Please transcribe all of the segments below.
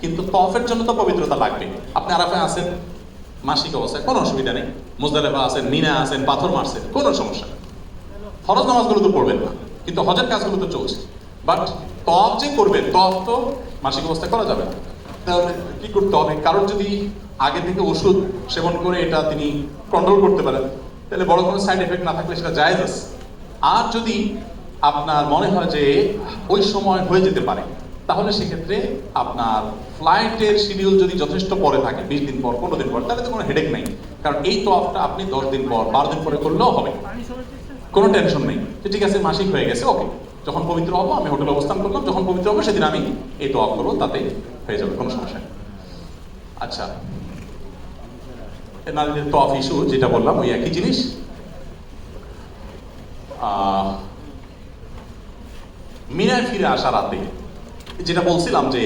কিন্তু তওয়াফের জন্য তো পবিত্রতা লাগবে। আপনি আরাফায় আছেন মাসিক অবস্থায়, কোনো অসুবিধা নেই। মুজদালিফা আছেন, মিনা আছেন, পাথর মারছেন, কোনো সমস্যা নেই। ফরজ নামাজগুলো তো পড়বেন না, কিন্তু হজের কাজগুলো তো চলছে। বাট তওয়াফ যে করবেন, তওয়াফ তো মাসিক অবস্থায় করা যাবে না। তাহলে কি করতে হবে? কারণ যদি আগে থেকে ওষুধ সেবন করে এটা তিনি কন্ট্রোল করতে পারেন, তাহলে বড় কোনো সাইড এফেক্ট না থাকলে সেটা জায়েজ আছে। আর যদি আপনার মনে হয় যে ওই সময় হয়ে যেতে পারে, তাহলে সেক্ষেত্রে আপনার ফ্লাইটের শিডিউল যদি যথেষ্ট পরে থাকে, 20 দিন পর, 15 দিন পর, তাহলে তো কোনো হেডেক নেই। কারণ এই তওয়াফটা আপনি 10 দিন পর, 12 দিন পরে করলেও হবে, কোনো টেনশন নেই। ঠিক আছে, মাসিক হয়ে গেছে, ওকে, যখন পবিত্র হবো আমি হোটেলে অবস্থান করলাম, যখন পবিত্র হবো সেদিন আমি এই তওয়াফ করবো, তাতে হয়ে যাবে, কোনো সমস্যা নেই। আচ্ছা, নারীদের তওয়াফ ইস্যু যেটা বললাম ওই একই জিনিস। মিনায় ফিরে আসা রাতে যেটা বলছিলাম যে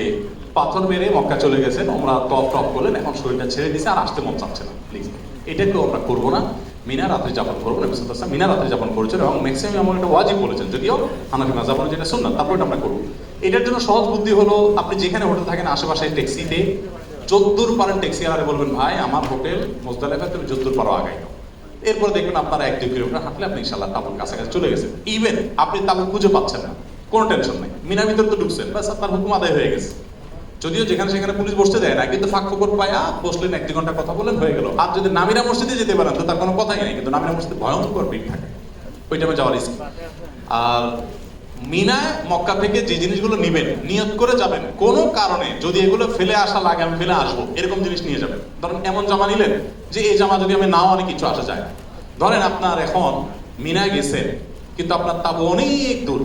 পাথর মেরে মক্কা চলে গেছেন, আমরা তওয়াফ টপ করলেন, এখন শরীরটা ছেড়ে দিছে, আর আসতে মন চাচ্ছে না। প্লিজ এটাকেও আমরা করবো না, মিনা রাত্রি যাপন করবো না। মিনা রাত্রি যাপন করেছেন এবং ম্যাক্সিমাম আমার এটা ওয়াজিব বলেছেন, যদিও হানাফি মাযহাব বলে যেটা সুন্নাত, তারপর এটা আমরা করবো। এটার জন্য সহজ বুদ্ধি হলো, আপনি যেখানে হোটেল থাকেন আশেপাশে ট্যাক্সিতে যদ্দূর পারেন ট্যাক্সি আলারে বলবেন, ভাই আমার হোটেল মুজদালিফা, তুমি যদ্দূর পারো আগাই দাও। এরপর দেখবেন আপনারা 1-2 কিলোমিটার হাঁটলে আপনি ইনশাআল্লাহ তাঁবুর কাছাকাছি চলে গেছেন। ইভেন আপনি তাঁবু খুঁজে পাচ্ছেন না, কোনো টেনশন নাই, মিনার ভিতর তো ঢুকছেন, বাস আপনার হুকুম আদায় হয়ে গেছে। যদিও যেখানে সেখানে পুলিশ বসতে দেয় না, কিন্তু ফাঁক ফোকর পায়া বসলেন, 1-2 ঘন্টা কথা বললেন, হয়ে গেল। আর যদি নামিরা মসজিদে যেতে পারেন তো তার কোনো কথাই নেই, কিন্তু নামিরা মসজিদে ভয়ঙ্কর ভিড় থাকে, ওই টাইমে যাওয়ার রিস্ক। আর মিনায় মক্কা থেকে যে জিনিসগুলো নিবেন, নিয়ত করে যাবেন, কোনো কারণে যদি এগুলো ফেলে আসা লাগে আমি ফেলে আসবো, এরকম জিনিস নিয়ে যাবেন। ধরেন এমন জামা নিলেন যে এই জামা যদি আমি নাও অনেক কিছু আসা যায়। ধরেন আপনার এখন মিনায় গেছেন, কিন্তু আপনার তাঁবু অনেক দূর,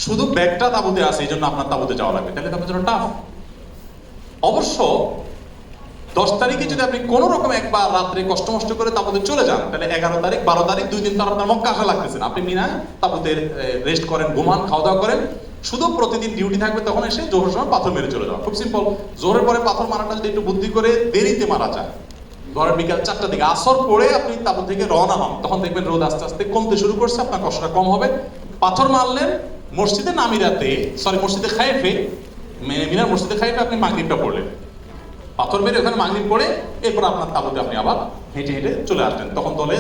শুধু ব্যাগটা তাঁবুতে আছে, এই জন্য আপনার তাঁবুতে যাওয়া লাগবে, তাহলে তাঁবুর জন্য টাফ। অবশ্য 10 তারিখে যদি আপনি কোনো রকম একবার রাত্রে কষ্ট মষ্ট করে তাঁবুতে চলে যান, তাহলে 11 তারিখ 12 তারিখ 2 দিন তো আপনার মক্কা আসা লাগতেছে না। আপনি মিনায় তাঁবুতে রেস্ট করেন, ঘুমান, খাওয়া দাওয়া করেন, শুধু প্রতিদিন ডিউটি থাকবে তখন এসে জোহরের সময় পাথর মেরে চলে যাওয়া, খুব সিম্পল। জোহরের পরে পাথর মারাটা যদি একটু বুদ্ধি করে দেরিতে মারা যায়, ধরেন বিকাল 4টার দিকে, আসর পরে আপনি তাঁবু থেকে রওনা হন, তখন দেখবেন রোদ আস্তে আস্তে কমতে শুরু করছে, আপনার কষ্টটা কম হবে। পাথর মারলেন মসজিদে নামিরাতে, মসজিদে খায়েফে, মিনার মসজিদে খায়েফে আপনি মাগরিবটা পড়লেন, পাথর মেরে ওখানে মাগরিব পড়ে এরপর আপনার তাঁবুতে আপনি আবার হেঁটে হেঁটে চলে আসবেন, তখন দলে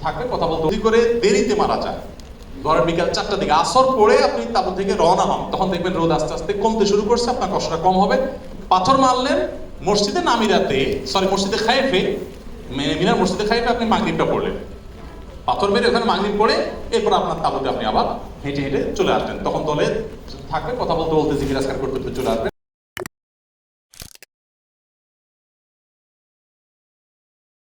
থাকবে, কথা বলতে বুদ্ধি করে দেরিতে মারা যায়। ধরেন বিকাল 4টার দিকে, আসর পরে আপনি তাঁবু থেকে রওনা হন, তখন দেখবেন রোদ আস্তে আস্তে কমতে শুরু করছে, আপনার কষ্টটা কম হবে। পাথর মারলেন মসজিদে নামিরাতে, মসজিদে খায়েফে, মিনার মসজিদে খায়েফে আপনি মাগরিবটা পড়লেন, পাথর মেরে ওখানে মাগরিব পড়ে এরপর আপনার তাঁবুতে আপনি আবার হেঁটে হেঁটে চলে আসবেন, তখন দলে থাকবে, কথা বলতে বলতে জিকির আজকার করতে চলে আসবেন।